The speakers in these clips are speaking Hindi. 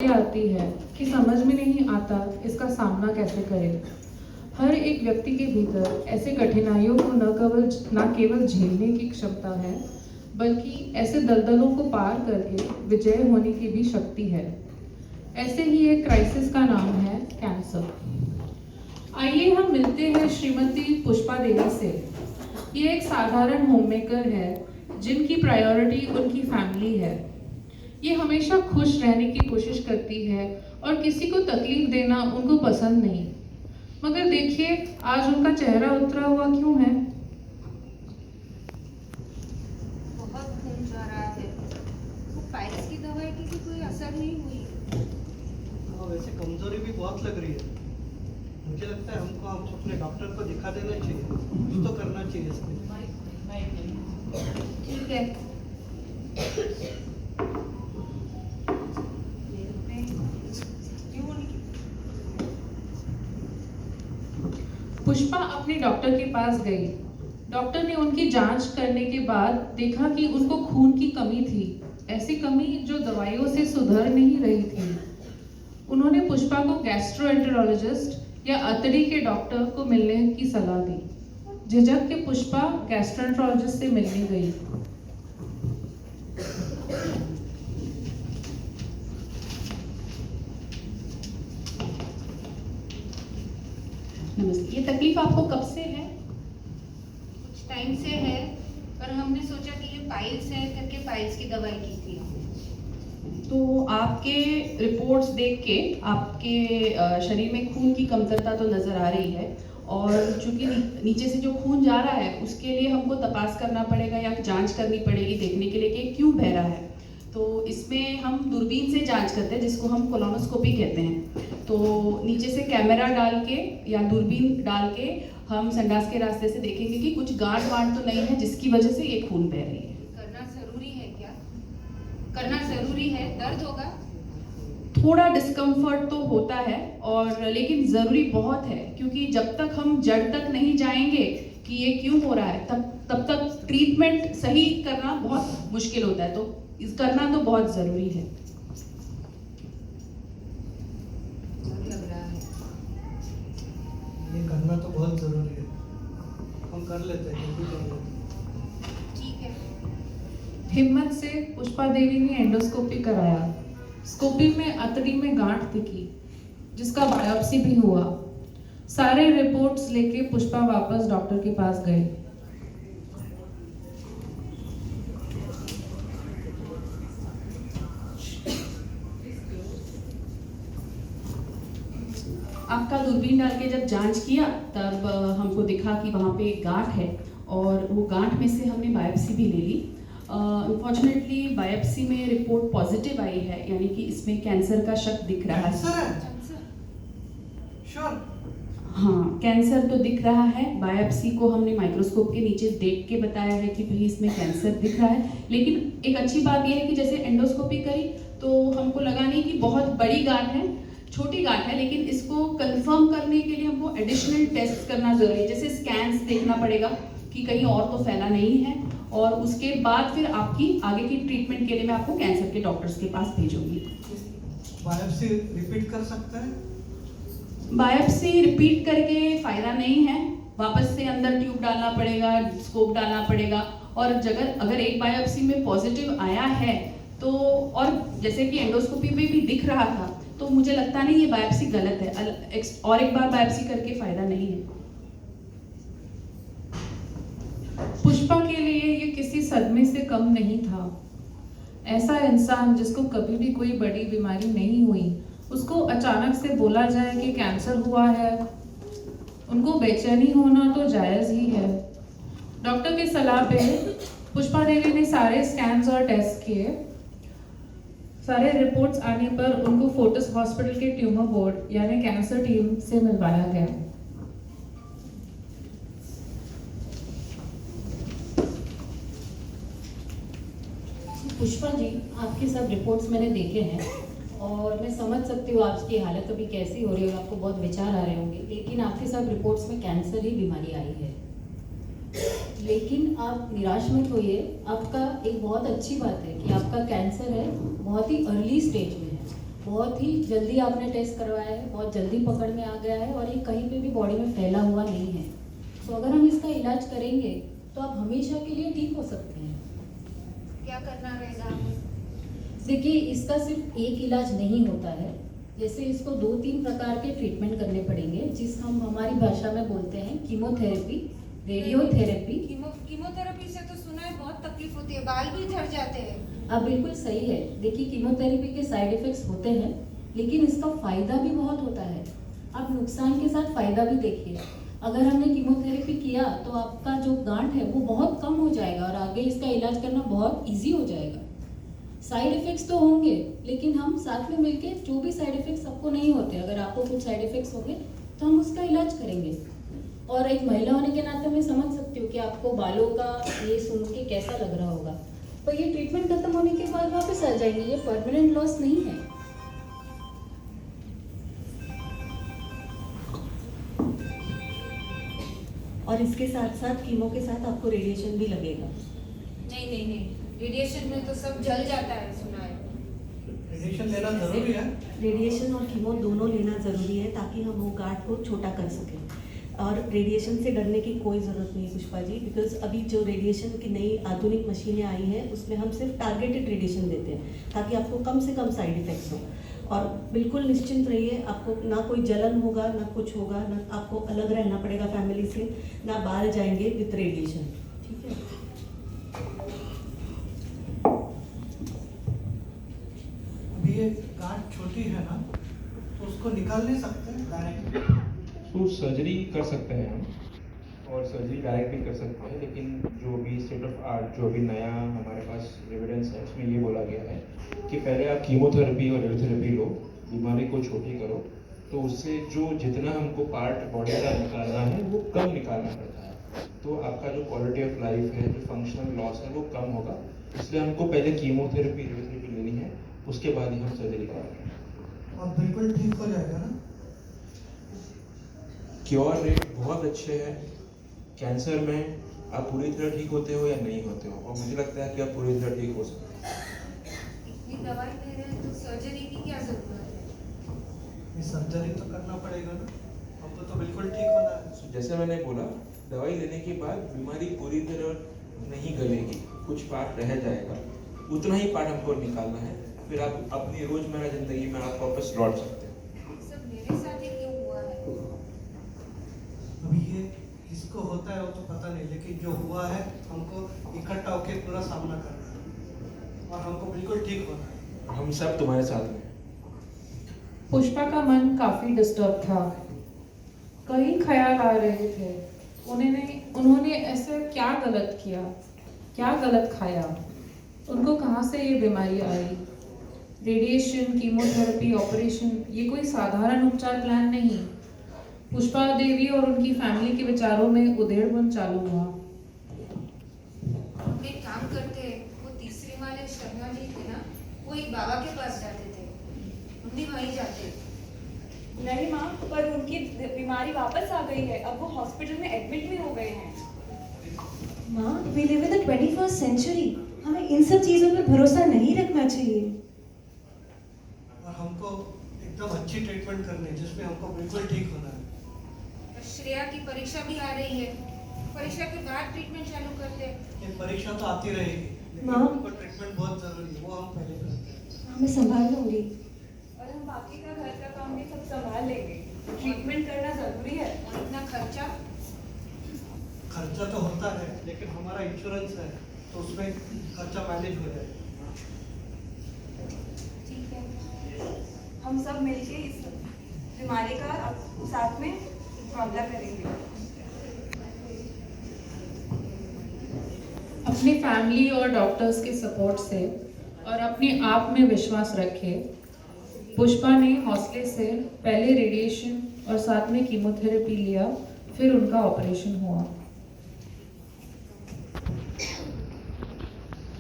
आती है कि समझ में नहीं आता इसका सामना कैसे करें। हर एक व्यक्ति के भीतर ऐसे कठिनाइयों को न केवल झेलने की क्षमता है, बल्कि ऐसे दलदलों को पार करके विजय होने की भी शक्ति है। ऐसे ही एक क्राइसिस का नाम है कैंसर। आइए हम मिलते हैं श्रीमती पुष्पा देवी से। ये एक साधारण होममेकर है जिनकी प्रायोरिटी उनकी फैमिली है। ये हमेशा खुश रहने की कोशिश करती है और किसी को तकलीफ देना उनको पसंद नहीं। मगर देखिए आज उनका चेहरा उतरा हुआ क्यों है? बहुत खून जा रहा है। वो पाइल्स की दवाई की भी कोई असर नहीं हुई। हाँ, वैसे कमजोरी भी बहुत लग रही है। मुझे लगता है हमको अपने डॉक्टर को दिखा देना चाहिए, कुछ तो करना चाहिए इसमें। ठीक है। पुष्पा अपने डॉक्टर के पास गई। डॉक्टर ने उनकी जांच करने के बाद देखा कि उनको खून की कमी थी, ऐसी कमी जो दवाइयों से सुधर नहीं रही थी। उन्होंने पुष्पा को गैस्ट्रोएंटेरोलॉजिस्ट या अतड़ी के डॉक्टर को मिलने की सलाह दी। झिझक के पुष्पा गैस्ट्रोएंटेरोलॉजिस्ट से मिलने गई। नमस्ते। ये तकलीफ आपको कब से है? कुछ टाइम से है, पर हमने सोचा कि ये पाइल्स है करके पाइल्स की दवाई की थी। तो आपके रिपोर्ट्स देख के आपके शरीर में खून की कमतरता तो नज़र आ रही है, और चूंकि नीचे से जो खून जा रहा है उसके लिए हमको तपास करना पड़ेगा या जांच करनी पड़ेगी देखने के लिए कि क्यों बह रहा है। तो इसमें हम दूरबीन से जांच करते हैं जिसको हम कोलोनोस्कोपी कहते हैं। तो नीचे से कैमरा डाल के या दूरबीन डाल के हम संडास के रास्ते से देखेंगे कि कुछ गांठ वांठ तो नहीं है जिसकी वजह से ये खून बह रही है। करना जरूरी है क्या? करना जरूरी है? दर्द होगा? थोड़ा डिस्कम्फर्ट तो होता है, और लेकिन ज़रूरी बहुत है, क्योंकि जब तक हम जड़ तक नहीं जाएंगे कि ये क्यों हो रहा है तब तक ट्रीटमेंट सही करना बहुत मुश्किल होता है। तो इस करना तो बहुत ज़रूरी है। लग रहा है ये करना तो बहुत जरूरी है। हम कर लेते हैं, जल्दी कर लेते हैं। ठीक है। हिम्मत से पुष्पा देवी ने एंडोस्कोपी कराया। स्कोपी में अतड़ी में गांठ दिखी, जिसका बायोप्सी भी हुआ। सारे रिपोर्ट्स लेके पुष्पा वापस डॉक्टर के पास गए। आपका दूरबीन डाल के जब जांच किया तब हमको दिखा कि वहाँ पे एक गांठ है, और वो गांठ में से हमने बायोप्सी भी ले ली। अनफॉर्चुनेटली बायोप्सी में रिपोर्ट पॉजिटिव आई है, यानी कि इसमें कैंसर का शक दिख रहा है। श्योर? हाँ, कैंसर तो दिख रहा है। बायोप्सी को हमने माइक्रोस्कोप के नीचे देख के बताया है कि भाई इसमें कैंसर दिख रहा है। लेकिन एक अच्छी बात यह है कि जैसे एंडोस्कोपी करी तो हमको लगा नहीं कि बहुत बड़ी गांठ है, छोटी गांठ है, लेकिन इसको कंफर्म करने के लिए हमको एडिशनल टेस्ट करना जरूरी है। जैसे स्कैन्स देखना पड़ेगा कि कहीं और तो फैला नहीं है, और उसके बाद फिर आपकी आगे की ट्रीटमेंट के लिए मैं आपको कैंसर के डॉक्टर्स के पास भेजूंगी। बायोप्सी रिपीट कर सकते हैं? बायोप्सी रिपीट करके फायदा नहीं है, वापस से अंदर ट्यूब डालना पड़ेगा, स्कोप डालना पड़ेगा। और अगर एक बायोप्सी में पॉजिटिव आया है तो, और जैसे कि एंडोस्कोपी में भी दिख रहा था, तो मुझे लगता नहीं ये बायोप्सी गलत है, और एक बार बायोप्सी करके फायदा नहीं है। पुष्पा के लिए ये किसी सदमे से कम नहीं था। ऐसा इंसान जिसको कभी भी कोई बड़ी बीमारी नहीं हुई, उसको अचानक से बोला जाए कि कैंसर हुआ है, उनको बेचैनी होना तो जायज ही है। डॉक्टर की सलाह पे पुष्पा देवी ने सारे स्कैन्स और टेस्ट किए। सारे रिपोर्ट्स आने पर उनको फोर्टिस हॉस्पिटल के ट्यूमर बोर्ड यानी कैंसर टीम से मिलवाया गया। पुष्पा जी, आपके सब रिपोर्ट्स मैंने देखे हैं और मैं समझ सकती हूँ आपकी हालत अभी कैसी हो रही है, आपको बहुत विचार आ रहे होंगे, लेकिन आपके सब रिपोर्ट्स में कैंसर ही बीमारी आई है। लेकिन आप निराश मत होइए, आपका एक बहुत अच्छी बात है कि आपका कैंसर है, बहुत ही अर्ली स्टेज में है बहुत ही जल्दी आपने टेस्ट करवाया है, बहुत जल्दी पकड़ में आ गया है और ये कहीं पे भी बॉडी में फैला हुआ नहीं है। तो अगर हम इसका इलाज करेंगे तो आप हमेशा के लिए ठीक हो सकते हैं। क्या करना रहेगा? देखिए, इसका सिर्फ एक इलाज नहीं होता है। जैसे इसको 2-3 प्रकार के ट्रीटमेंट करने पड़ेंगे, जिस हम हमारी भाषा में बोलते हैं कीमोथेरेपी, रेडियोथेरेपी। कीमोथेरेपी से तो सुना है बहुत तकलीफ होती है, बाल भी झड़ जाते हैं। अब बिल्कुल सही है। देखिए, कीमोथेरेपी के साइड इफ़ेक्ट्स होते हैं, लेकिन इसका फ़ायदा भी बहुत होता है। आप नुकसान के साथ फ़ायदा भी देखिए। अगर हमने कीमोथेरेपी किया तो आपका जो गांठ है वो बहुत कम हो जाएगा और आगे इसका इलाज करना बहुत इजी हो जाएगा। साइड इफ़ेक्ट्स तो होंगे, लेकिन हम साथ में मिलके जो भी साइड इफ़ेक्ट्स सबको नहीं होते, अगर आपको कुछ साइड इफ़ेक्ट्स होंगे तो हम उसका इलाज करेंगे। और एक महिला होने के नाते मैं समझ सकती हूँ कि आपको बालों का ये सुन के कैसा लग रहा होगा, पर ये ट्रीटमेंट खत्म होने के बाद वापस आ जाएंगे। ये परमानेंट लॉस नहीं है। और इसके साथ साथ कीमो के साथ आपको रेडिएशन भी लगेगा। नहीं, रेडिएशन में तो सब जल जाता है, सुना है। रेडिएशन लेना जरूरी है। रेडिएशन और कीमो दोनों लेना ज़रूरी है ताकि हम वो गांठ को छोटा कर सकें। और रेडिएशन से डरने की कोई ज़रूरत नहीं है पुष्पा जी, बिकॉज अभी जो रेडिएशन की नई आधुनिक मशीनें आई हैं उसमें हम सिर्फ टारगेटेड रेडिएशन देते हैं ताकि आपको कम से कम साइड इफ़ेक्ट्स हो। और बिल्कुल निश्चिंत रहिए, आपको ना कोई जलन होगा, ना कुछ होगा, ना आपको अलग रहना पड़ेगा फैमिली से, ना बाहर जाएंगे विथ रेडिएशन। ठीक है। अभी ये गांठ छोटी है ना, तो उसको निकाल नहीं सकते डायरेक्ट? तो सर्जरी कर सकते हैं हम, और सर्जरी डायरेक्ट भी कर सकते हैं, लेकिन जो भी स्टेट ऑफ आर्ट, जो भी नया हमारे पास एविडेंस है उसमें ये बोला गया है कि पहले आप कीमोथेरेपी और रेडियोथेरेपी लो, बीमारी को छोटी करो, तो उससे जो जितना हमको पार्ट बॉडी का निकालना है वो कम निकालना पड़ता है, तो आपका जो क्वालिटी ऑफ लाइफ है, जो फंक्शनल लॉस है वो कम होगा। इसलिए हमको पहले कीमोथेरेपी रेडियोथेरेपी लेनी है, उसके बाद ही हम सर्जरी करेंगे। और बिल्कुल ठीक हो जाएगा ना? क्योर रेट बहुत अच्छे हैं। कैंसर में आप पूरी तरह ठीक होते हो या नहीं होते हो, और मुझे लगता है कि आप पूरी तरह ठीक हो सकते हो। इतनी दवाई ले रहे हैं तो सर्जरी की क्या जरूरत है? ये सर्जरी तो करना पड़ेगा ना, हमको तो बिल्कुल ठीक होना है। जैसे मैंने बोला, दवाई लेने के बाद बीमारी पूरी तरह नहीं गलेगी, कुछ पार्ट रह जाएगा, उतना ही पार्ट हमको निकालना है, फिर आप अपनी रोजमर्रा जिंदगी में आप वापस लौट सकते हैं। सब मेरे साथ ही क्यों हुआ है? अभी ये किसको होता है वो तो पता नहीं, लेकिन जो हुआ है हमको इकट्ठा होकर पूरा सामना करना है और हमको बिल्कुल ठीक होना है। हम सब तुम्हारे साथ में हैं। पुष्पा का मन काफी डिस्टर्ब था। कई ख्याल आ रहे थे। उन्होंने ऐसा क्या गलत किया, क्या गलत खाया, उनको कहाँ से ये बीमारी आई? रेडिएशन, कीमोथेरेपी, ऑपरेशन, ये कोई साधारण उपचार प्लान नहीं। पुष्पा देवी और उनकी फैमिली के विचारों में उधेड़बुन चालू हुआ। हम एक काम करते, वो तीसरे वाले शर्मा जी थे ना, वो एक बाबा के पास जाते थे, हम भी वहीं जाते। नहीं माँ, पर उनकी बीमारी वापस आ गई है, अब वो हॉस्पिटल में एडमिट भी हो गए हैं। माँ, we live in the 21st century. हमें इन सब चीज़ों पर भरोसा नहीं रखना चाहिए। और हमको एकदम अच्छी ट्रीटमेंट करनी है जिसमें हमको बिल्कुल ठीक होना है। श्रेया की परीक्षा भी आ रही है, परीक्षा के बाद ट्रीटमेंट चालू करते। ये परीक्षा तो आती रहेगी, लेकिन माँ। हमको ट्रीटमेंट बहुत जरूरी है, वो हम पहले करते हैं। मैं संभाल लूंगी। और हम बाकी का घर का काम भी सब संभाल लेंगे। ट्रीटमेंट करना जरूरी है। और इतना खर्चा? खर्चा तो होता है, लेकिन हमारा इंश्योरेंस है तो उसमें खर्चा मैनेज हो जाएगा। ठीक है, हम सब मिलके इस बीमारी का साथ में मुकाबला करेंगे। अपनी फैमिली और डॉक्टर्स के सपोर्ट से और अपने आप में विश्वास रखे, पुष्पा ने हौसले से पहले रेडिएशन और साथ में कीमोथेरेपी लिया, फिर उनका ऑपरेशन हुआ।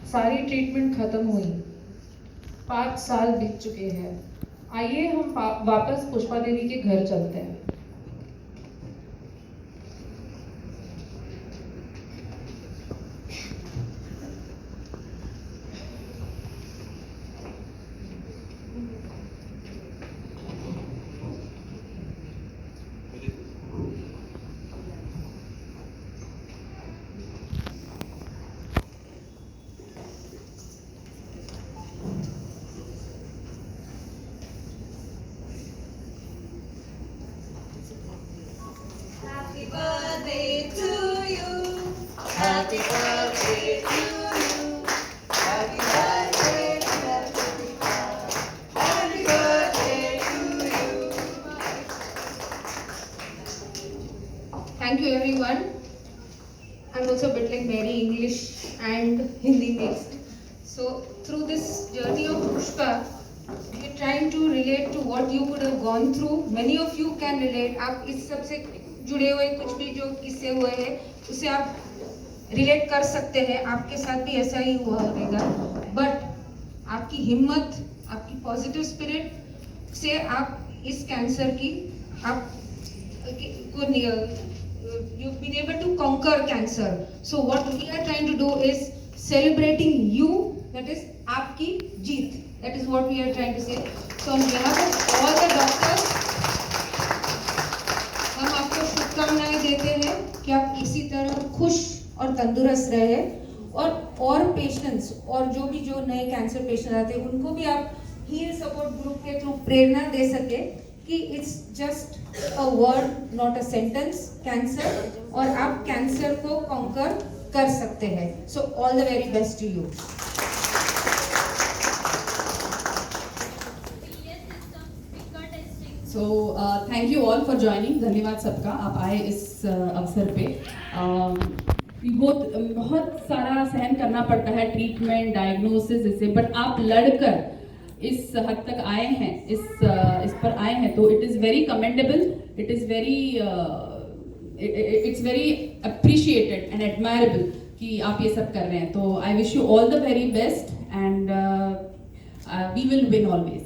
सारी ट्रीटमेंट खत्म हुई। 5 साल बीत चुके हैं। आइए हम वापस पुष्पा देवी के घर चलते हैं। Happy birthday to you. Happy birthday, happy birthday to you. Thank you everyone. I'm also a bit like Mary, English and Hindi mixed. So through this journey of Pushpa, we're trying to relate to what you could have gone through. Many of you can relate. आप इस सब से जुड़े हुए कुछ भी जो किस्से हुए हैं उसे आप रिलेट कर सकते हैं. आपके साथ भी ऐसा ही हुआ होगा. बट आपकी हिम्मत, आपकी पॉजिटिव स्पिरिट से आप इस कैंसर की आप को you've been able to conquer cancer. So what we are trying to do is celebrating you, that is आपकी जीत. That is what we are trying to say. So on behalf of all the doctors, हम आपको शुभकामनाएं देते हैं कि आप इसी तरह खुश और तंदुरुस्त रहे और पेशेंट्स और जो नए कैंसर पेशेंट आते हैं उनको भी आप हील सपोर्ट ग्रुप के थ्रू प्रेरणा दे सके कि it's just a word not a sentence cancer और आप कैंसर को कॉन्कर कर सकते हैं. So all the very best to you. So thank you all for joining. धन्यवाद सबका, आप आए इस अवसर पे. बहुत सारा सहन करना पड़ता है, ट्रीटमेंट, डायग्नोसिस, इससे, बट आप लड़कर इस हद तक आए हैं, इस पर आए हैं, तो it is very commendable. It is very it's very appreciated and admirable कि आप ये सब कर रहे हैं. तो I wish you all the very best and we will win always.